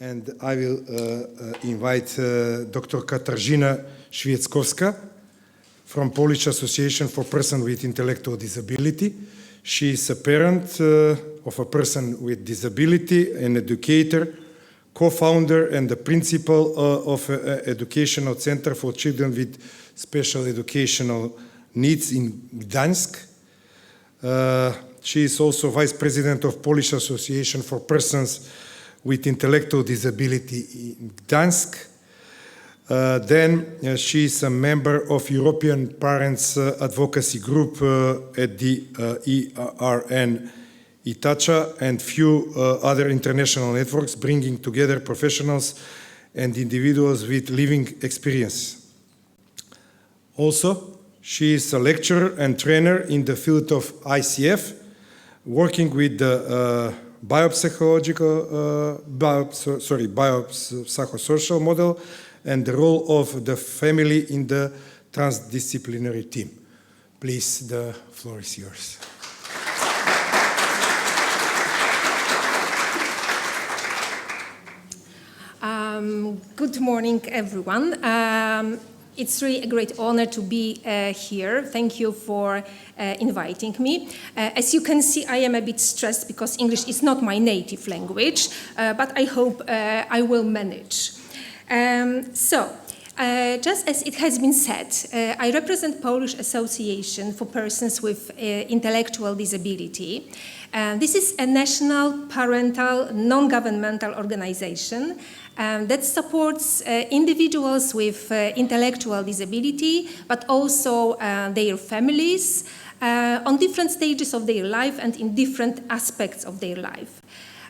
And I will invite Dr. Katarzyna Świeczkowska from Polish Association for Persons with Intellectual Disability. She is a parent of a person with disability, an educator, co-founder and the principal of an educational center for children with special educational needs in Gdańsk. She is also vice president of Polish Association for Persons with Intellectual Disability in Gdańsk. Then she is a member of European Parents Advocacy Group at the ERN Itacha and few other international networks bringing together professionals and individuals with living experience. Also, she is a lecturer and trainer in the field of ICF, working with the biopsychosocial model and the role of the family in the transdisciplinary team. Please, the floor is yours. Good morning, everyone. It's really a great honor to be here. Thank you for inviting me. As you can see, I am a bit stressed because English is not my native language, but I hope I will manage. Just as it has been said, I represent Polish Association for Persons with Intellectual Disability. This is a national, parental, non-governmental organization that supports individuals with intellectual disability, but also their families on different stages of their life and in different aspects of their life.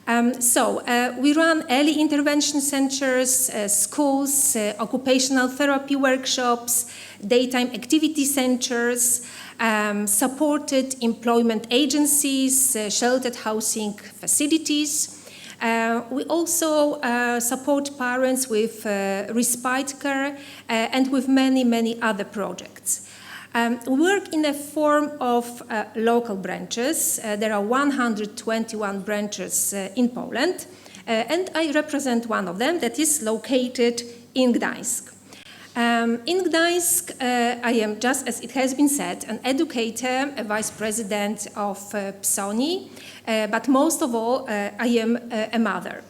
We run early intervention centers, schools, occupational therapy workshops, daytime activity centers, supported employment agencies, sheltered housing facilities. We also support parents with respite care and with many, many other projects. We work in a form of local branches. There are 121 branches in Poland, and I represent one of them that is located in Gdańsk. In Gdańsk, I am, just as it has been said, an educator, a vice president of PSONI, but most of all, I am a mother.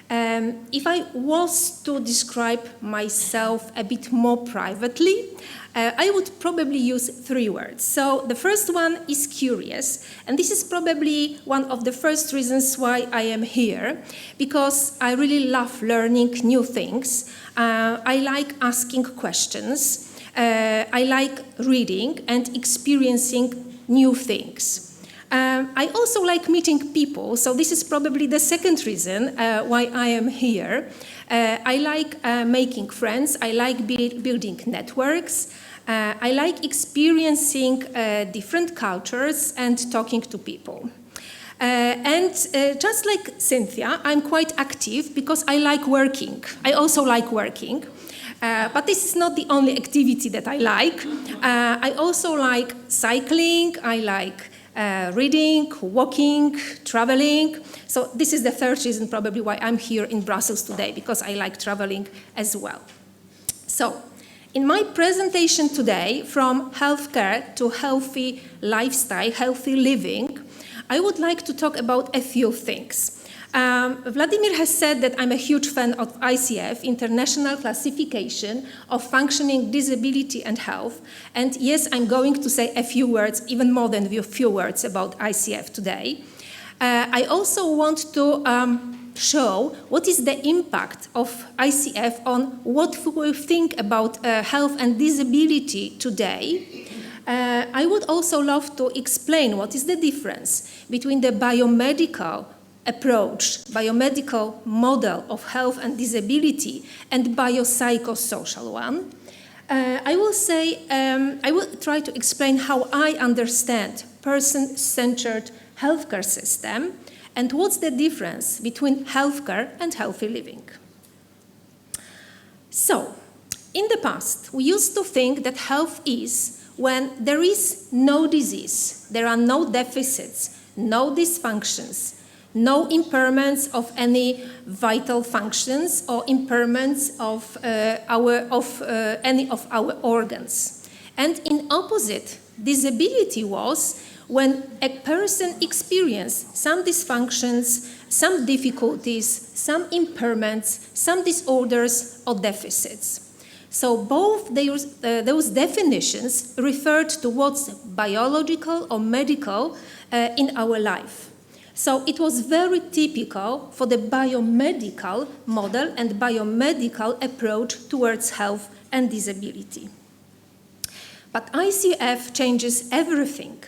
If I was to describe myself a bit more privately, I would probably use 3 words. So the first one is curious, and this is probably one of the first reasons why I am here, because I really love learning new things. I like asking questions. I like reading and experiencing new things. I also like meeting people, so this is probably the second reason why I am here. I like making friends, I like building networks, I like experiencing different cultures and talking to people. Just like Cynthia, I'm quite active because I like working. I also like working. But this is not the only activity that I like. I also like cycling, I like reading, walking, traveling. So this is the third reason probably why I'm here in Brussels today, because I like traveling as well. So, in my presentation today, from healthcare to healthy lifestyle, healthy living, I would like to talk about a few things. Vladimir has said that I'm a huge fan of ICF, International Classification of Functioning Disability and Health. And yes, I'm going to say a few words, even more than a few words about ICF today. I also want to show what is the impact of ICF on what we think about health and disability today. I would also love to explain what is the difference between the biomedical approach, biomedical model of health and disability, and biopsychosocial one. I will try to explain how I understand person-centered healthcare system and what's the difference between healthcare and healthy living. So, in the past, we used to think that health is when there is no disease, there are no deficits, no dysfunctions, no impairments of any vital functions or impairments of any of our organs. And in opposite, disability was when a person experienced some dysfunctions, some difficulties, some impairments, some disorders or deficits. So both those definitions referred to what's biological or medical in our life. So it was very typical for the biomedical model and biomedical approach towards health and disability. But ICF changes everything,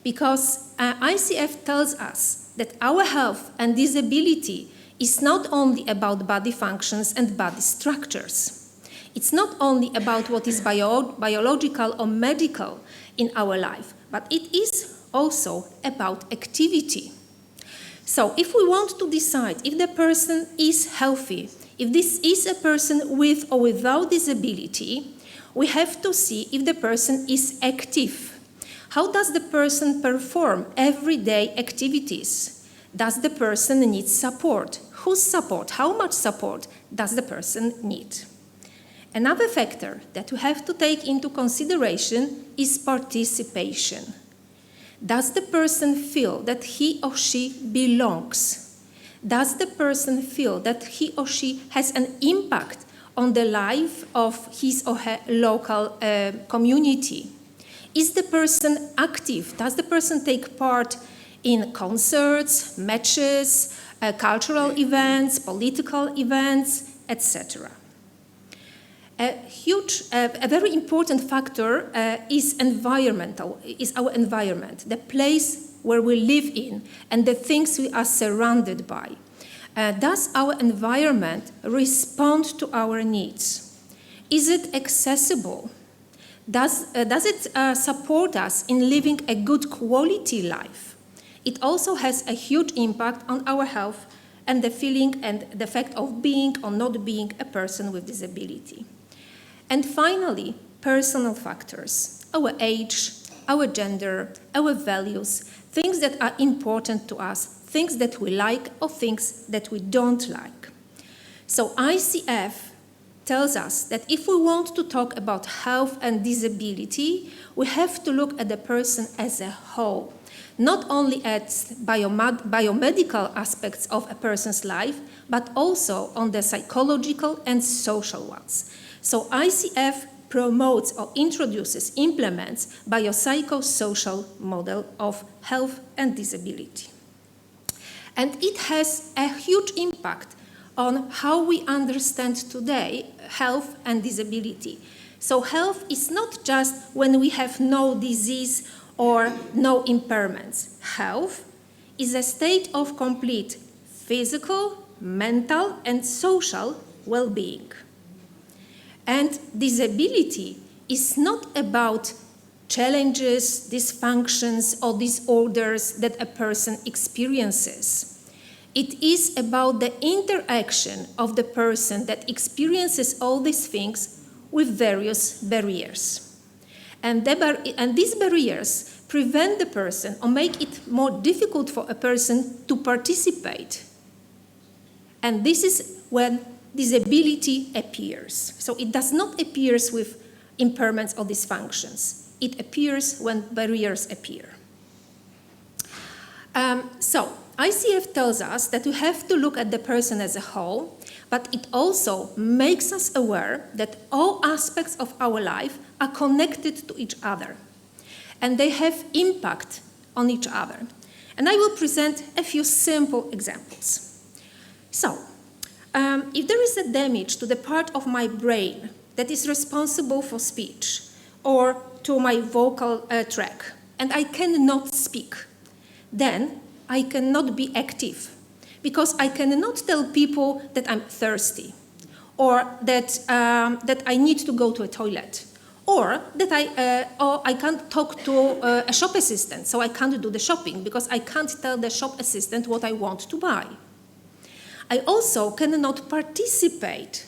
because ICF tells us that our health and disability is not only about body functions and body structures. It's not only about what is biological or medical in our life, but it is also about activity. So if we want to decide if the person is healthy, if this is a person with or without disability, we have to see if the person is active. How does the person perform everyday activities? Does the person need support? Whose support? How much support does the person need? Another factor that we have to take into consideration is participation. Does the person feel that he or she belongs? Does the person feel that he or she has an impact on the life of his or her local community? Is the person active? Does the person take part in concerts, matches, cultural events, political events, etc.? A very important factor is our environment, the place where we live in and the things we are surrounded by. Does our environment respond to our needs? Is it accessible? Does it support us in living a good quality life? It also has a huge impact on our health and the feeling and the fact of being or not being a person with disability. And finally, personal factors, our age, our gender, our values, things that are important to us, things that we like or things that we don't like. So ICF tells us that if we want to talk about health and disability, we have to look at the person as a whole, not only at biomedical aspects of a person's life, but also on the psychological and social ones. So ICF promotes or introduces, implements biopsychosocial model of health and disability. And it has a huge impact on how we understand today health and disability. So health is not just when we have no disease or no impairments. Health is a state of complete physical, mental, and social well-being. And disability is not about challenges, dysfunctions, or disorders that a person experiences. It is about the interaction of the person that experiences all these things with various barriers. And these barriers prevent the person or make it more difficult for a person to participate. And this is when disability appears. So it does not appear with impairments or dysfunctions. It appears when barriers appear. So ICF tells us that we have to look at the person as a whole, but it also makes us aware that all aspects of our life are connected to each other, and they have impact on each other. And I will present a few simple examples. So, if there is a damage to the part of my brain that is responsible for speech or to my vocal tract, and I cannot speak, then I cannot be active, because I cannot tell people that I'm thirsty, or that I need to go to a toilet, or that I can't talk to a shop assistant, so I can't do the shopping because I can't tell the shop assistant what I want to buy. I also cannot participate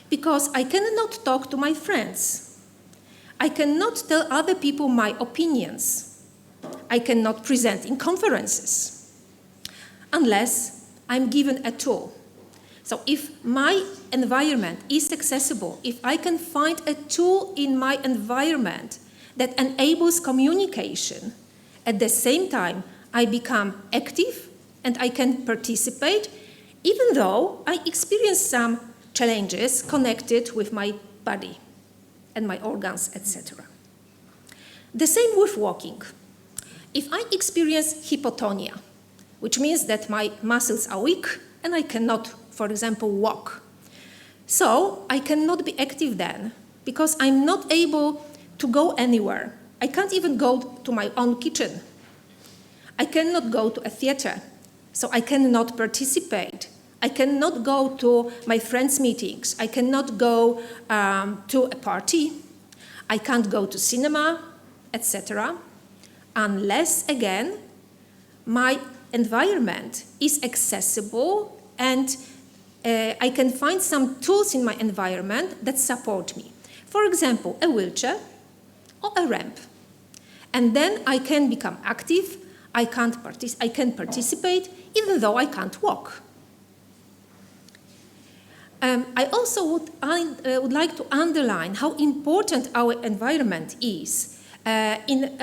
because I cannot talk to my friends. I cannot tell other people my opinions. I cannot present in conferences. unless I'm given a tool. So if my environment is accessible, if I can find a tool in my environment that enables communication, at the same time I become active and I can participate, even though I experience some challenges connected with my body and my organs, etc. The same with walking. If I experience hypotonia, which means that my muscles are weak and I cannot, for example, walk. So I cannot be active then because I'm not able to go anywhere. I can't even go to my own kitchen. I cannot go to a theater, so I cannot participate. I cannot go to my friends' meetings. I cannot go to a party. I can't go to cinema, etc. Unless, again, my environment is accessible and I can find some tools in my environment that support me. For example, a wheelchair or a ramp. And then I can become active, I can participate, even though I can't walk. I also would like to underline how important our environment is in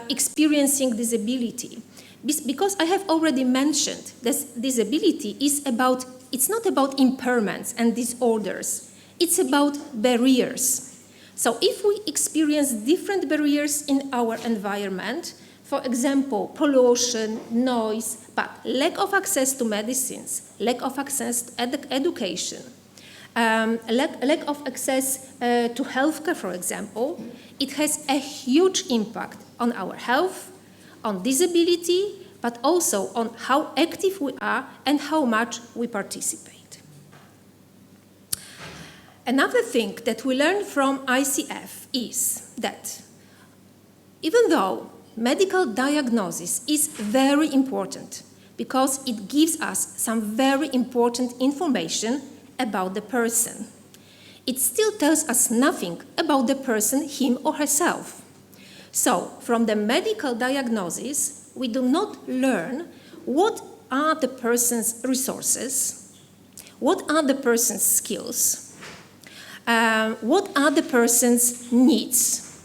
experiencing disability. Because I have already mentioned that disability it's not about impairments and disorders, it's about barriers. So if we experience different barriers in our environment, for example, pollution, noise, but lack of access to medicines, lack of access to education, lack of access to healthcare, for example, it has a huge impact on our health, on disability, but also on how active we are and how much we participate. Another thing that we learn from ICF is that even though medical diagnosis is very important because it gives us some very important information about the person, it still tells us nothing about the person, him or herself. So, from the medical diagnosis, we do not learn what are the person's resources, what are the person's skills, what are the person's needs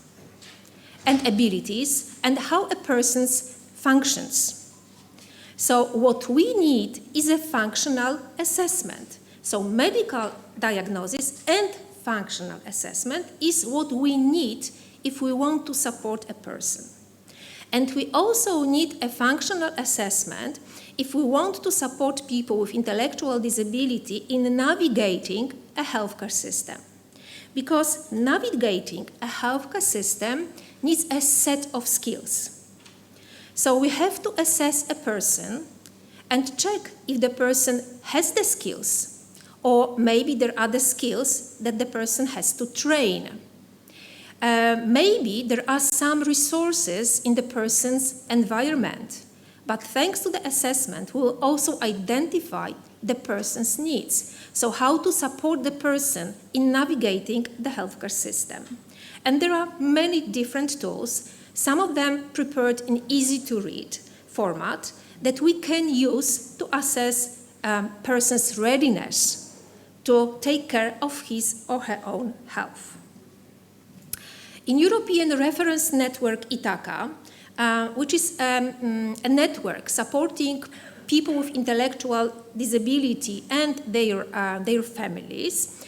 and abilities, and how a person functions. So what we need is a functional assessment. So medical diagnosis and functional assessment is what we need if we want to support a person. And we also need a functional assessment if we want to support people with intellectual disability in navigating a healthcare system. Because navigating a healthcare system needs a set of skills. So we have to assess a person and check if the person has the skills, or maybe there are the skills that the person has to train. Maybe there are some resources in the person's environment, but thanks to the assessment, we will also identify the person's needs. So how to support the person in navigating the healthcare system. And there are many different tools, some of them prepared in easy-to-read format that we can use to assess a person's readiness to take care of his or her own health. In European Reference Network Ithaca, which is a network supporting people with intellectual disability and their families,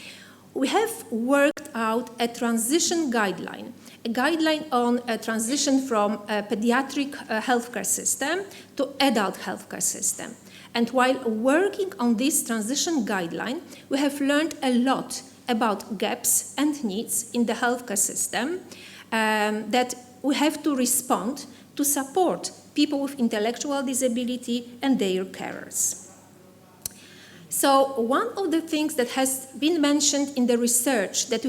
we have worked out a transition guideline, a guideline on a transition from a pediatric healthcare system to adult healthcare system. And while working on this transition guideline, we have learned a lot about gaps and needs in the healthcare system that we have to respond to support people with intellectual disability and their carers. So one of the things that has been mentioned in the research that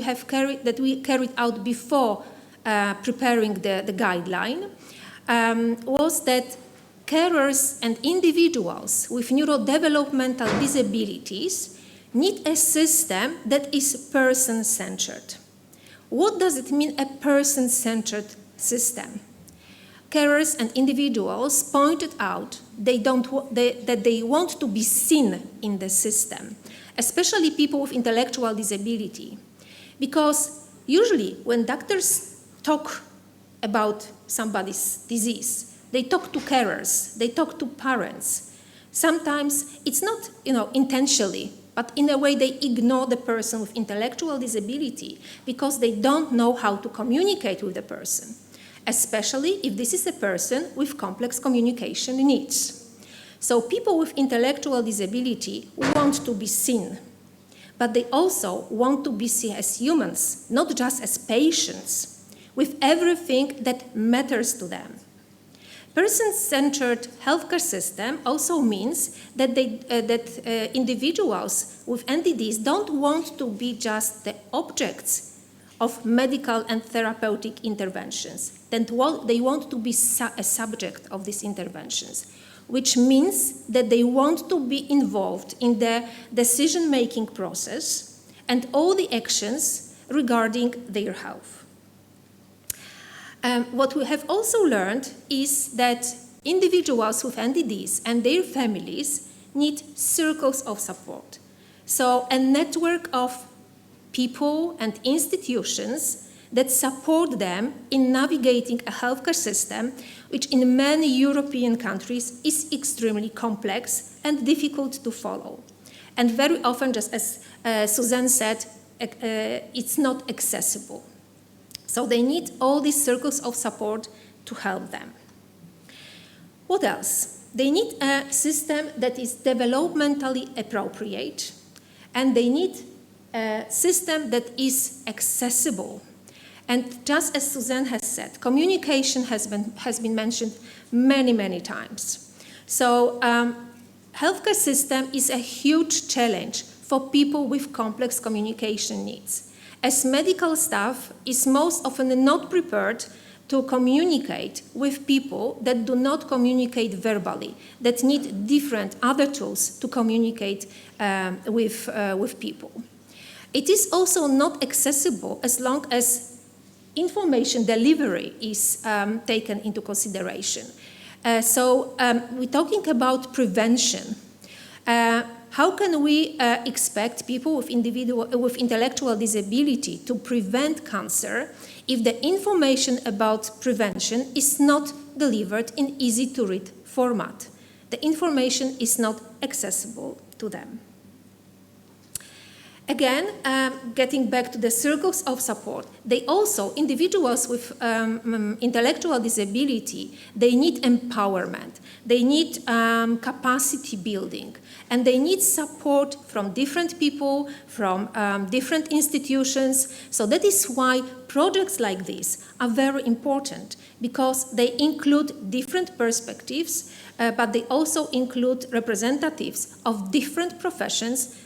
we carried out before preparing the guideline was that carers and individuals with neurodevelopmental disabilities need a system that is person-centered. What does it mean, a person-centered system? Carers and individuals pointed out that they want to be seen in the system, especially people with intellectual disability. Because usually when doctors talk about somebody's disease, they talk to carers, they talk to parents. Sometimes it's not, intentionally, but in a way they ignore the person with intellectual disability because they don't know how to communicate with the person, especially if this is a person with complex communication needs. So people with intellectual disability want to be seen, but they also want to be seen as humans, not just as patients, with everything that matters to them. Person-centered healthcare system also means that individuals with NDDs don't want to be just the objects of medical and therapeutic interventions. They want to be a subject of these interventions, which means that they want to be involved in the decision-making process and all the actions regarding their health. What we have also learned is that individuals with NDDs and their families need circles of support. So a network of people and institutions that support them in navigating a healthcare system, which in many European countries is extremely complex and difficult to follow. And very often, just as Suzanne said, it's not accessible. So they need all these circles of support to help them. What else? They need a system that is developmentally appropriate, and they need a system that is accessible. And just as Suzanne has said, communication has been mentioned many, many times. So healthcare system is a huge challenge for people with complex communication needs, as medical staff is most often not prepared to communicate with people that do not communicate verbally, that need different other tools to communicate with people. It is also not accessible as long as information delivery is taken into consideration. So we're talking about prevention. How can we expect people with intellectual disability to prevent cancer if the information about prevention is not delivered in easy-to-read format? The information is not accessible to them. Again, getting back to the circles of support, individuals with intellectual disability, they need empowerment, they need capacity building, and they need support from different people, from different institutions. So that is why projects like this are very important, because they include different perspectives, but they also include representatives of different professions,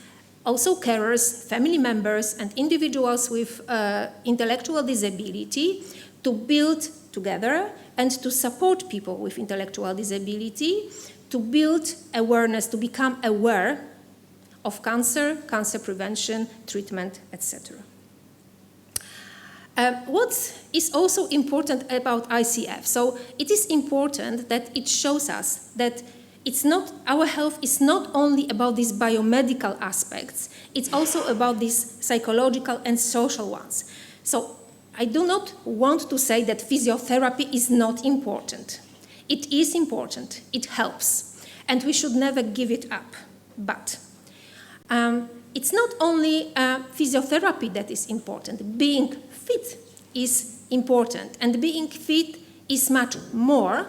also carers, family members, and individuals with intellectual disability to build together and to support people with intellectual disability, to build awareness, to become aware of cancer, cancer prevention, treatment, etc. What is also important about ICF? So it is important that it shows us that our health is not only about these biomedical aspects, it's also about these psychological and social ones. So I do not want to say that physiotherapy is not important. It is important, it helps, and we should never give it up. But it's not only physiotherapy that is important. Being fit is important, and being fit is much more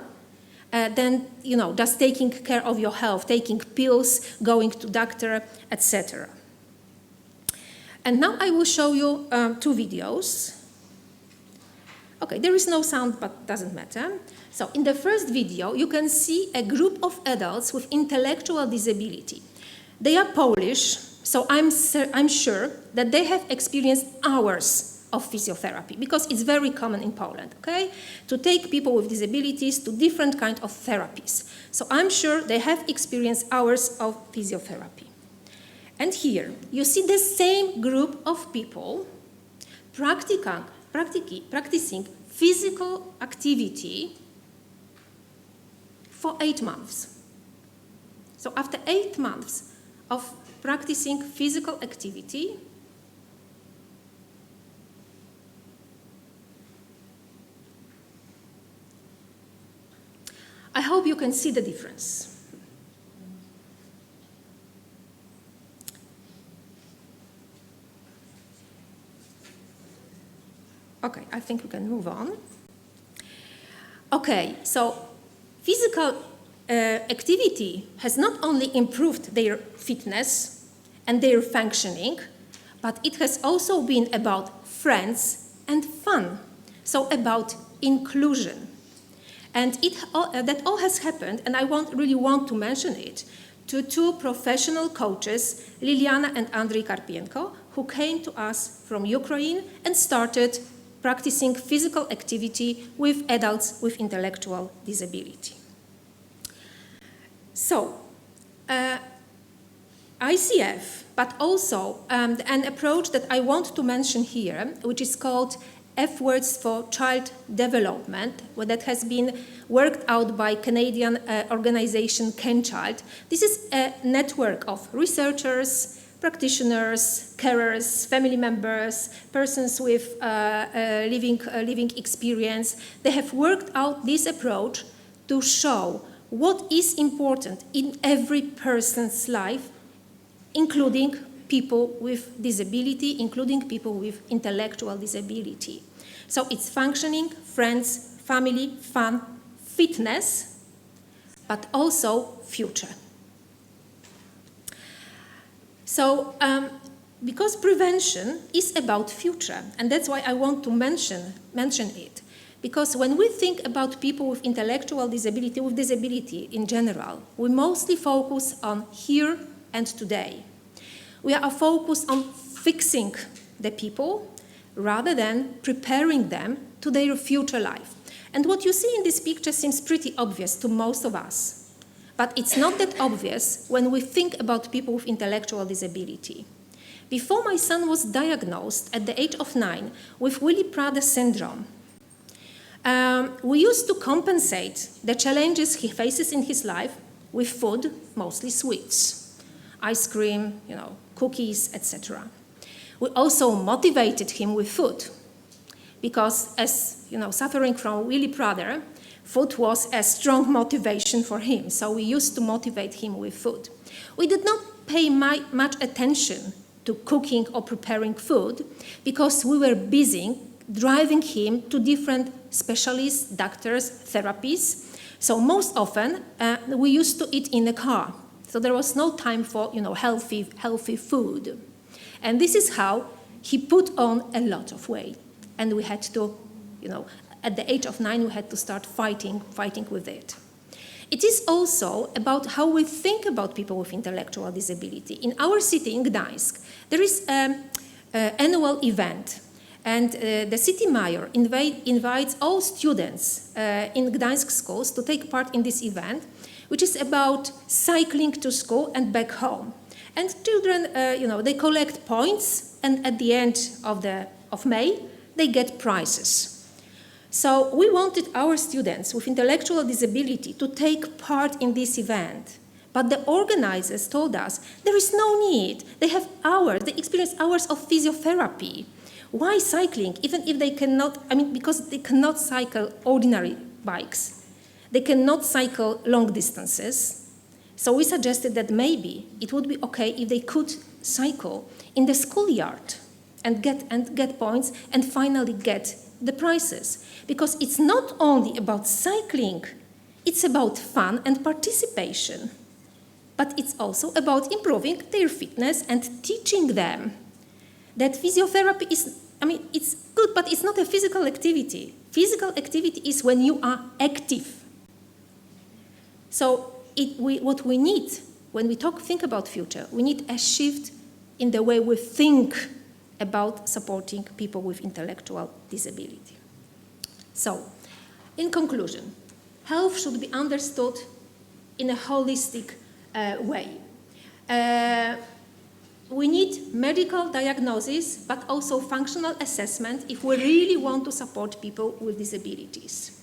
than just taking care of your health, taking pills, going to doctor, etc. And now I will show you 2 videos. Okay, there is no sound, but doesn't matter. So in the first video, you can see a group of adults with intellectual disability. They are Polish, so I'm sure that they have experienced hours of physiotherapy, because it's very common in Poland, okay? To take people with disabilities to different kinds of therapies. So I'm sure they have experienced hours of physiotherapy. And here, you see the same group of people practicing physical activity for 8 months. So after 8 months of practicing physical activity, I hope you can see the difference. Okay, I think we can move on. Okay, so physical activity has not only improved their fitness and their functioning, but it has also been about friends and fun, so about inclusion. And that all has happened, and I really want to mention it, to 2 professional coaches, Liliana and Andrei Karpienko, who came to us from Ukraine and started practicing physical activity with adults with intellectual disability. So, ICF, but also an approach that I want to mention here, which is called Efforts for Child Development, that has been worked out by Canadian organization CanChild. This is a network of researchers, practitioners, carers, family members, persons with living experience. They have worked out this approach to show what is important in every person's life, including people with disability, including people with intellectual disability. So it's functioning, friends, family, fun, fitness, but also future. So, because prevention is about future, and that's why I want to mention it, because when we think about people with intellectual disability, with disability in general, we mostly focus on here and today. We are focused on fixing the people rather than preparing them to their future life. And what you see in this picture seems pretty obvious to most of us. But it's not that obvious when we think about people with intellectual disability. Before my son was diagnosed at the age of 9 with Willy-Prader syndrome, we used to compensate the challenges he faces in his life with food, mostly sweets, ice cream, cookies, etc. We also motivated him with food because, as suffering from Willy-Prader, food was a strong motivation for him, so we used to motivate him with food. We did not pay much attention to cooking or preparing food because we were busy driving him to different specialists, doctors, therapies. So most often, we used to eat in the car. So there was no time for healthy food. And this is how he put on a lot of weight. And we had to, at the age of 9, we had to start fighting with it. It is also about how we think about people with intellectual disability. In our city, in Gdańsk, there is an annual event. And the city mayor invites all students in Gdańsk schools to take part in this event, which is about cycling to school and back home. And children, they collect points, and at the end of May, they get prizes. So we wanted our students with intellectual disability to take part in this event. But the organizers told us there is no need. They have hours, they experience hours of physiotherapy. Why cycling, even if they cannot, because they cannot cycle ordinary bikes. They cannot cycle long distances. So we suggested that maybe it would be okay if they could cycle in the schoolyard and get points and finally get the prizes. Because it's not only about cycling, it's about fun and participation. But it's also about improving their fitness and teaching them that physiotherapy is, it's good, but it's not a physical activity. Physical activity is when you are active. So what we need when we think about future, we need a shift in the way we think about supporting people with intellectual disability. So, in conclusion, health should be understood in a holistic way. We need medical diagnosis, but also functional assessment if we really want to support people with disabilities.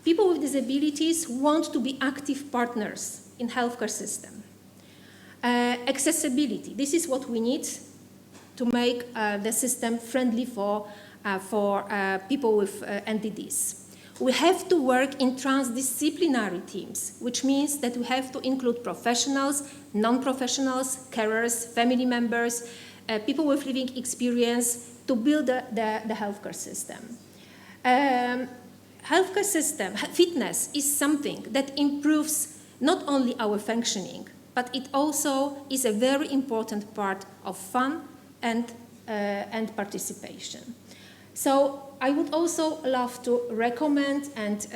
People with disabilities want to be active partners in healthcare system. Accessibility, this is what we need to make the system friendly for people with NDDs. We have to work in transdisciplinary teams, which means that we have to include professionals, non-professionals, carers, family members, people with living experience to build the healthcare system. Healthcare system, fitness is something that improves not only our functioning, but it also is a very important part of fun and participation. So I would also love to recommend and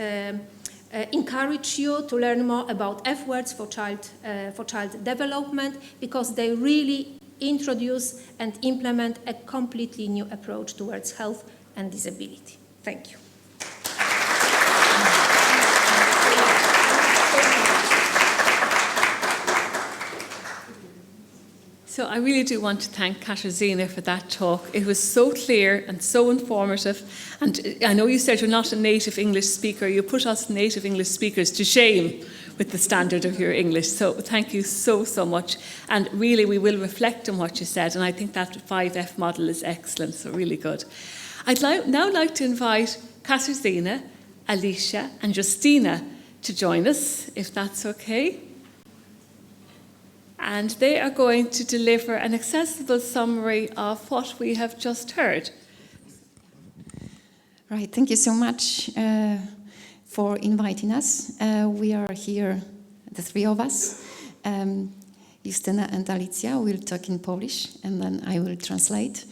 encourage you to learn more about F-words for child development, because they really introduce and implement a completely new approach towards health and disability. Thank you. So I really do want to thank Katarzyna for that talk. It was so clear and so informative. And I know you said you're not a native English speaker. You put us native English speakers to shame with the standard of your English. So thank you so, so much. And really, we will reflect on what you said. And I think that 5F model is excellent, so really good. I'd now like to invite Katarzyna, Alicia and Justina to join us, if that's okay. And they are going to deliver an accessible summary of what we have just heard. Right, thank you so much for inviting us. We are here, the three of us. Justyna and Alicja will talk in Polish, and then I will translate.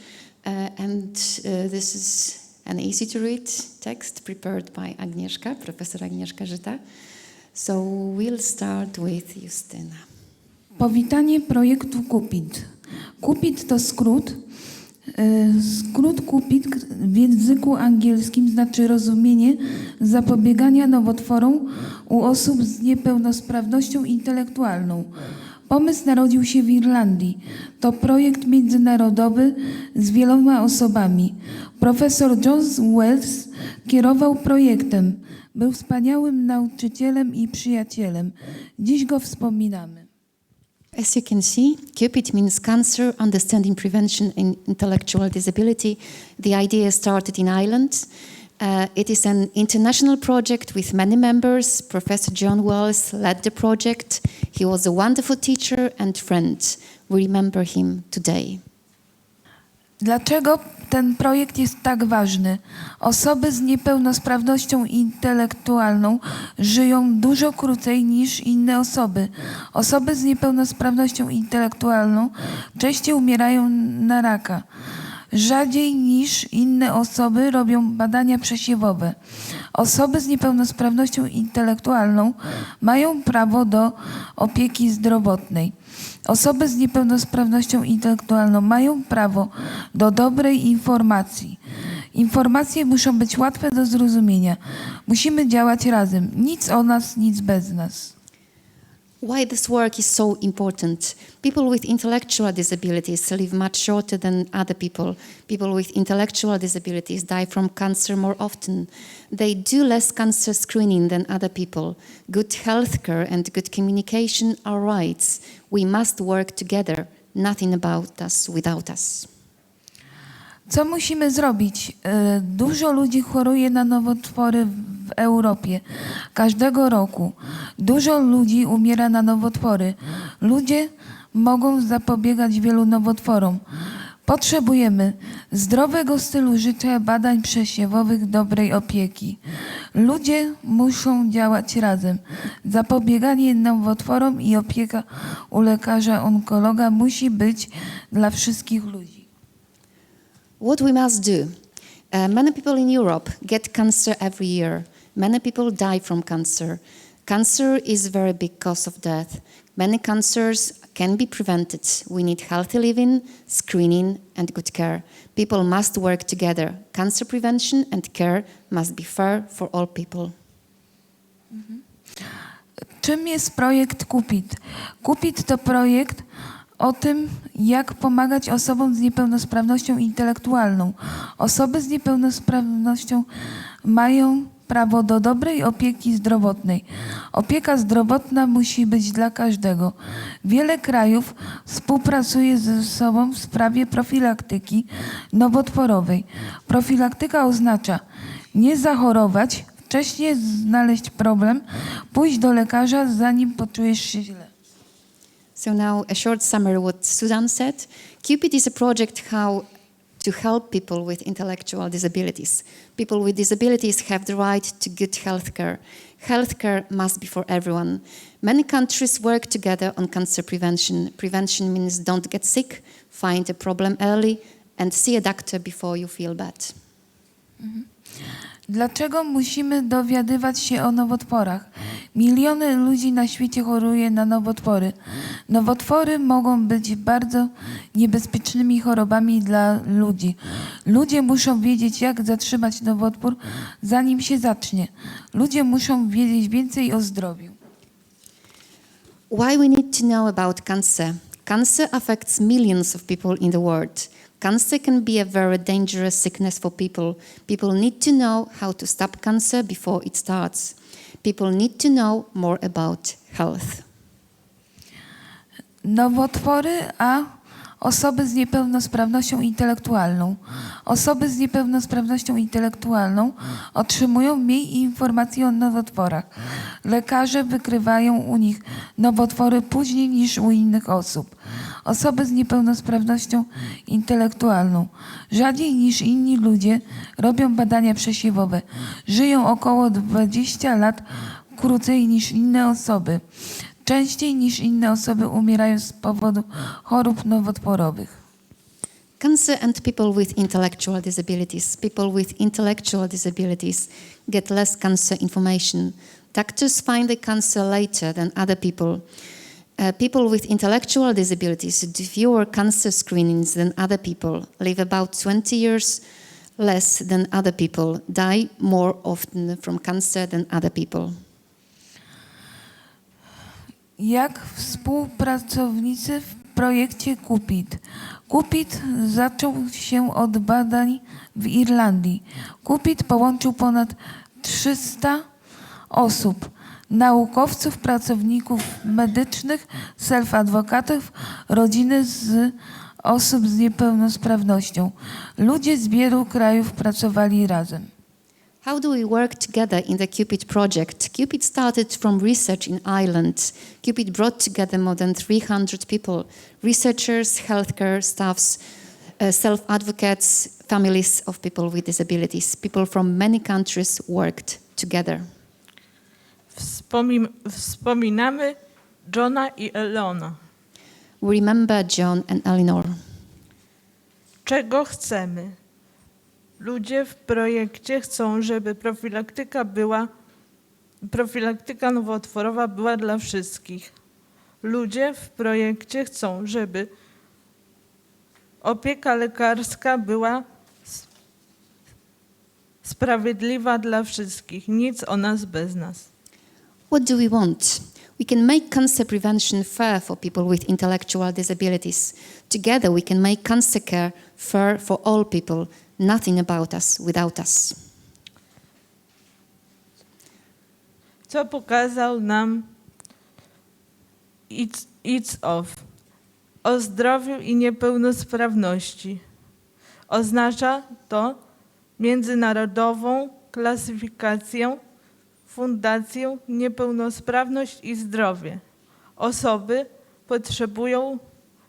This is an easy-to-read text prepared by Agnieszka, Professor Agnieszka Żyta. So we'll start with Justyna. Powitanie projektu CUPID. CUPID to skrót. Skrót CUPID w języku angielskim znaczy rozumienie zapobiegania nowotworom u osób z niepełnosprawnością intelektualną. Pomysł narodził się w Irlandii. To projekt międzynarodowy z wieloma osobami. Profesor John Wells kierował projektem. Był wspaniałym nauczycielem i przyjacielem. Dziś go wspominamy. As you can see, CUPID means Cancer, Understanding Prevention and Intellectual Disability. The idea started in Ireland. It is an international project with many members. Professor John Wells led the project. He was a wonderful teacher and friend. We remember him today. Dlaczego ten projekt jest tak ważny? Osoby z niepełnosprawnością intelektualną żyją dużo krócej niż inne osoby. Osoby z niepełnosprawnością intelektualną częściej umierają na raka. Rzadziej niż inne osoby robią badania przesiewowe. Osoby z niepełnosprawnością intelektualną mają prawo do opieki zdrowotnej. Osoby z niepełnosprawnością intelektualną mają prawo do dobrej informacji. Informacje muszą być łatwe do zrozumienia. Musimy działać razem. Nic o nas, nic bez nas. Why this work is so important? People with intellectual disabilities live much shorter than other people. People with intellectual disabilities die from cancer more often. They do less cancer screening than other people. Good healthcare and good communication are rights. We must work together. Nothing about us without us. Co musimy zrobić? Dużo ludzi choruje na nowotwory w Europie każdego roku. Dużo ludzi umiera na nowotwory. Ludzie mogą zapobiegać wielu nowotworom. Potrzebujemy zdrowego stylu życia, badań przesiewowych, dobrej opieki. Ludzie muszą działać razem. Zapobieganie nowotworom i opieka u lekarza onkologa musi być dla wszystkich ludzi. What we must do? Many people in Europe get cancer every year. Many people die from cancer. Cancer is a very big cause of death. Many cancers can be prevented. We need healthy living, screening and good care. People must work together. Cancer prevention and care must be fair for all people. Czym jest projekt CUPID? CUPID to projekt o tym, jak pomagać osobom z niepełnosprawnością intelektualną. Osoby z niepełnosprawnością mają prawo do dobrej opieki zdrowotnej. Opieka zdrowotna musi być dla każdego. Wiele krajów współpracuje ze sobą w sprawie profilaktyki nowotworowej. Profilaktyka oznacza nie zachorować, wcześniej znaleźć problem, pójść do lekarza, zanim poczujesz się źle. So now a short summary what Susan said. CUPID is a project to help people with intellectual disabilities. People with disabilities have the right to good healthcare. Healthcare must be for everyone. Many countries work together on cancer prevention. Prevention means don't get sick, find a problem early, and see a doctor before you feel bad. Dlaczego musimy dowiadywać się o nowotworach? Miliony ludzi na świecie choruje na nowotwory. Nowotwory mogą być bardzo niebezpiecznymi chorobami dla ludzi. Ludzie muszą wiedzieć, jak zatrzymać nowotwór, zanim się zacznie. Ludzie muszą wiedzieć więcej o zdrowiu. Why we need to know about cancer? Cancer affects millions of people in the world. Cancer can be a very dangerous sickness for people. People need to know how to stop cancer before it starts. People need to know more about health. Nowotwory, a osoby z niepełnosprawnością intelektualną. Osoby z niepełnosprawnością intelektualną otrzymują mniej informacji o nowotworach. Lekarze wykrywają u nich nowotwory później niż u innych osób. Osoby z niepełnosprawnością intelektualną rzadziej niż inni ludzie robią badania przesiewowe. Żyją około 20 lat krócej niż inne osoby. Częściej niż inne osoby umierają z powodu chorób nowotworowych. Cancer and people with intellectual disabilities. People with intellectual disabilities get less cancer information. Doctors find the cancer later than other people. People with intellectual disabilities do fewer cancer screenings than other people, live about 20 years less than other people, die more often from cancer than other people. Jak współpracownicy w projekcie CUPID. CUPID zaczął się od badań w Irlandii. CUPID połączył ponad 300 osób, naukowców, pracowników medycznych, self-adwokatów, rodziny z osób z niepełnosprawnością. Ludzie z wielu krajów pracowali razem. How do we work together in the CUPID project? CUPID started from research in Ireland. CUPID brought together more than 300 people, researchers, healthcare staffs, self-advocates, families of people with disabilities. People from many countries worked together. Wspominamy Johna i Elona. We remember John and Eleanor. Czego chcemy? Ludzie w projekcie chcą, żeby profilaktyka nowotworowa była dla wszystkich. Ludzie w projekcie chcą, żeby opieka lekarska była sprawiedliwa dla wszystkich. Nic o nas bez nas. What do we want? We can make cancer prevention fair for people with intellectual disabilities. Together we can make cancer care fair for all people. Nothing about us without us. Co pokazał nam It's of o zdrowiu i niepełnosprawności. Oznacza to międzynarodową klasyfikację, fundację Niepełnosprawność i Zdrowie. Osoby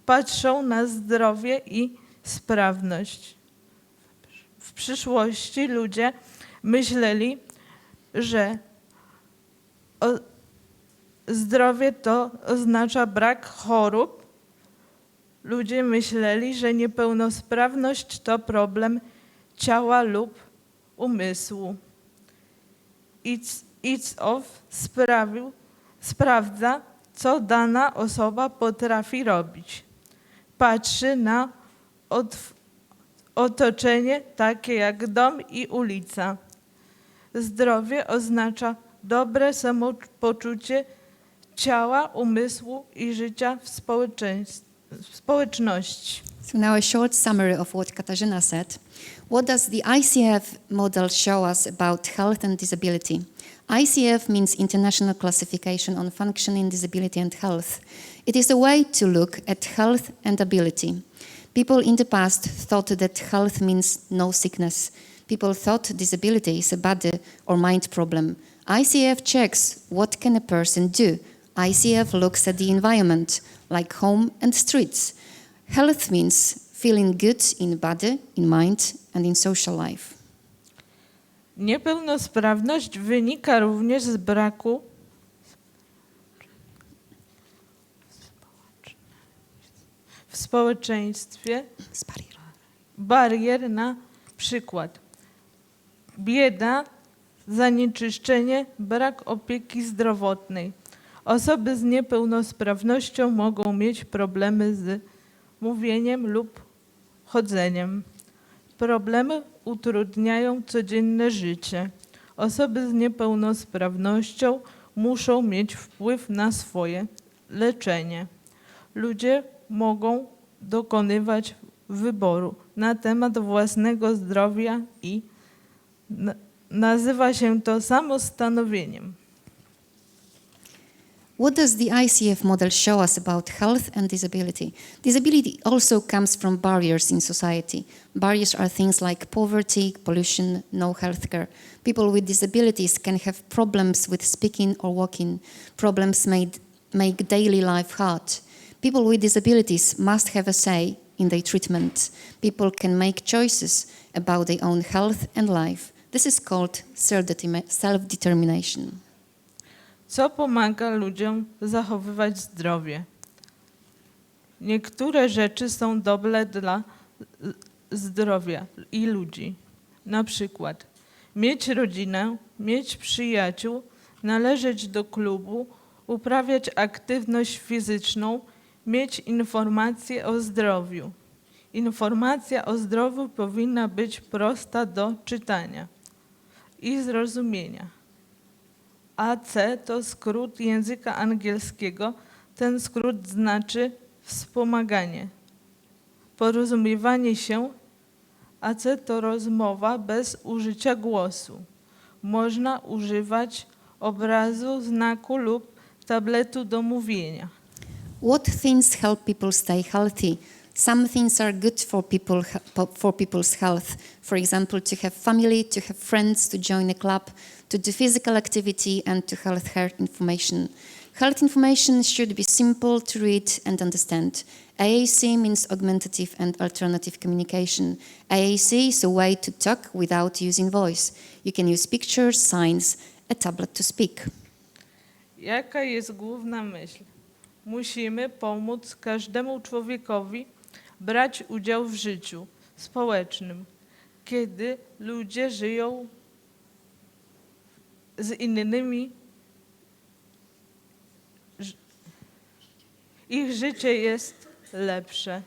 patrzą na zdrowie i sprawność. W przyszłości ludzie myśleli, że zdrowie to oznacza brak chorób. Ludzie myśleli, że niepełnosprawność to problem ciała lub umysłu. It's of sprawdza, co dana osoba potrafi robić. Patrzy na otoczenie takie jak dom i ulica. Zdrowie oznacza dobre samopoczucie ciała, umysłu i życia w społeczności. So now a short summary of what Katarzyna said. What does the ICF model show us about health and disability? ICF means International Classification on Functioning, Disability and Health. It is a way to look at health and ability. People in the past thought that health means no sickness. People thought disability is a body or mind problem. ICF checks what can a person do. ICF looks at the environment, like home and streets. Health means feeling good in body, in mind and in social life. Niepełnosprawność wynika również z braku w społeczeństwie barier, na przykład bieda, zanieczyszczenie, brak opieki zdrowotnej. Osoby z niepełnosprawnością mogą mieć problemy z mówieniem lub chodzeniem. Problemy utrudniają codzienne życie. Osoby z niepełnosprawnością muszą mieć wpływ na swoje leczenie. Ludzie mogą dokonywać wyboru na temat własnego zdrowia i nazywa się to samostanowieniem. What does the ICF model show us about health and disability? Disability also comes from barriers in society. Barriers are things like poverty, pollution, no healthcare. People with disabilities can have problems with speaking or walking. Problems make daily life hard. People with disabilities must have a say in their treatment. People can make choices about their own health and life. This is called self-determination. Co pomaga ludziom zachowywać zdrowie? Niektóre rzeczy są dobre dla zdrowia i ludzi. Na przykład mieć rodzinę, mieć przyjaciół, należeć do klubu, uprawiać aktywność fizyczną, mieć informacje o zdrowiu. Informacja o zdrowiu powinna być prosta do czytania i zrozumienia. AC to skrót języka angielskiego. Ten skrót znaczy wspomaganie. Porozumiewanie się. AC to rozmowa bez użycia głosu. Można używać obrazu, znaku lub tabletu do mówienia. What things help people stay healthy? Some things are good for people's health. For example, to have family, to have friends, to join a club, to do physical activity and to healthcare information. Health information should be simple to read and understand. AAC means augmentative and alternative communication. AAC is a way to talk without using voice. You can use pictures, signs, a tablet to speak. Jaka jest główna myśl? Musimy pomóc każdemu człowiekowi brać udział w życiu społecznym. Kiedy ludzie żyją z innymi, ich życie jest lepsze.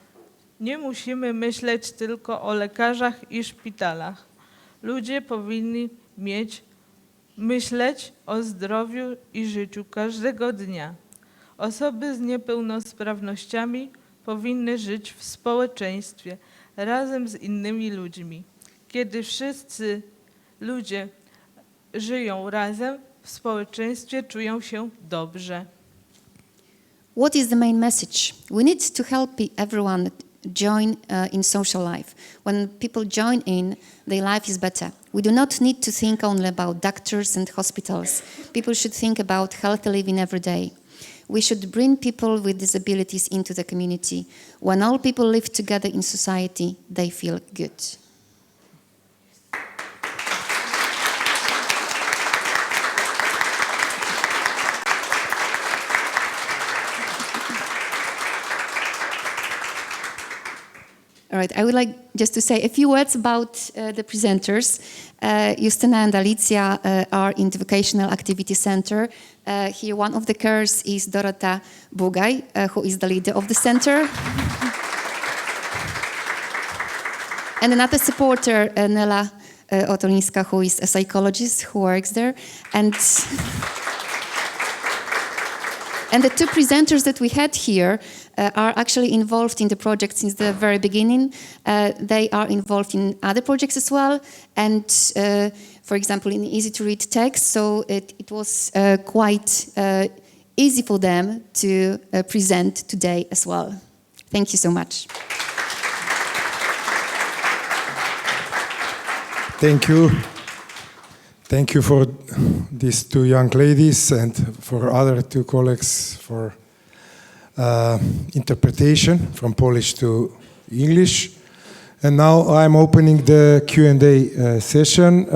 Nie musimy myśleć tylko o lekarzach i szpitalach. Ludzie powinni myśleć o zdrowiu i życiu każdego dnia. Osoby z niepełnosprawnościami powinny żyć w społeczeństwie razem z innymi ludźmi. Kiedy wszyscy ludzie żyją razem w społeczeństwie, czują się dobrze. What is the main message? We need to help everyone join in social life. When people join in, their life is better. We do not need to think only about doctors and hospitals. People should think about healthy living every day. We should bring people with disabilities into the community. When all people live together in society, they feel good. All right, I would like just to say a few words about the presenters. Justyna and Alicja are in the Vocational Activity Center. Here one of the carers is Dorota Bugaj, who is the leader of the center. And another supporter, Nela Otolińska, who is a psychologist who works there. And And the two presenters that we had here are actually involved in the project since the very beginning. They are involved in other projects as well, and for example, in easy-to-read text, so it was quite easy for them to present today as well. Thank you so much. Thank you. Thank you for these two young ladies and for other two colleagues for interpretation from Polish to English. And now I'm opening the Q&A session.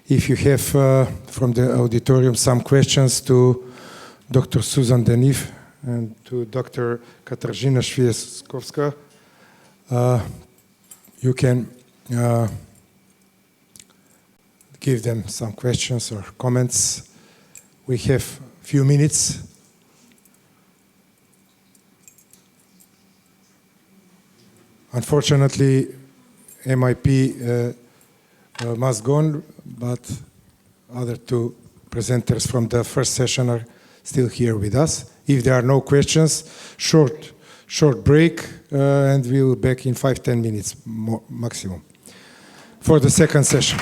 If you have from the auditorium some questions to Dr. Susan Deneef and to Dr. Katarzyna Świeczkowska, you can give them some questions or comments. We have a few minutes. Unfortunately, MIP must go on, but other two presenters from the first session are still here with us. If there are no questions, short break, and we'll be back in 5-10 minutes maximum for the second session.